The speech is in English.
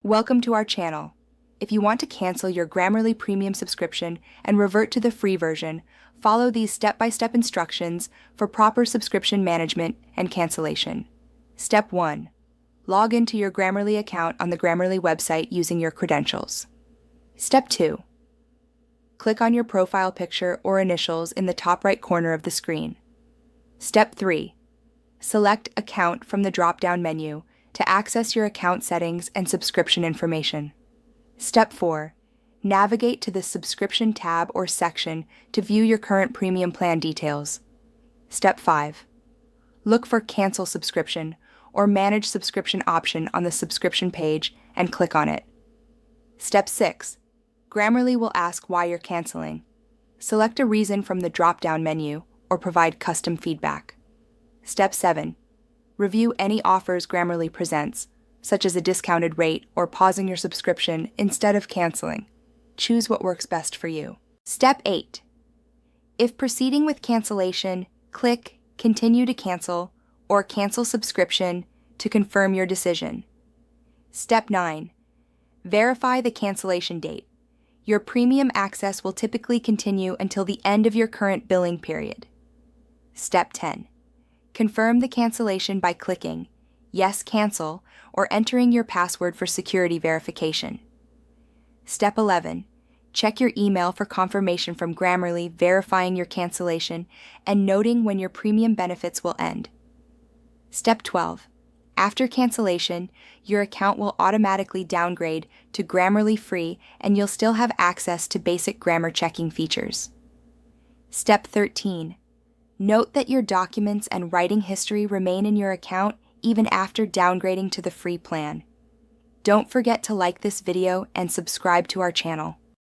Welcome to our channel. If you want to cancel your Grammarly Premium subscription and revert to the free version, follow these step-by-step instructions for proper subscription management and cancellation. Step 1. Log into your Grammarly account on the Grammarly website using your credentials. Step 2. Click on your profile picture or initials in the top right corner of the screen. Step 3. Select Account from the drop-down menu to access your account settings and subscription information. Step 4. Navigate to the Subscription tab or section to view your current premium plan details. Step 5. Look for Cancel Subscription or Manage Subscription option on the subscription page and click on it. Step 6. Grammarly will ask why you're canceling. Select a reason from the drop-down menu or provide custom feedback. Step 7. Review any offers Grammarly presents, such as a discounted rate or pausing your subscription instead of canceling. Choose what works best for you. Step 8. If proceeding with cancellation, click Continue to Cancel or Cancel Subscription to confirm your decision. Step 9. Verify the cancellation date. Your premium access will typically continue until the end of your current billing period. Step 10. Confirm the cancellation by clicking Yes, Cancel or entering your password for security verification. Step 11. Check your email for confirmation from Grammarly verifying your cancellation and noting when your premium benefits will end. Step 12. After cancellation, your account will automatically downgrade to Grammarly Free and you'll still have access to basic grammar checking features. Step 13. Note that your documents and writing history remain in your account even after downgrading to the free plan. Don't forget to like this video and subscribe to our channel.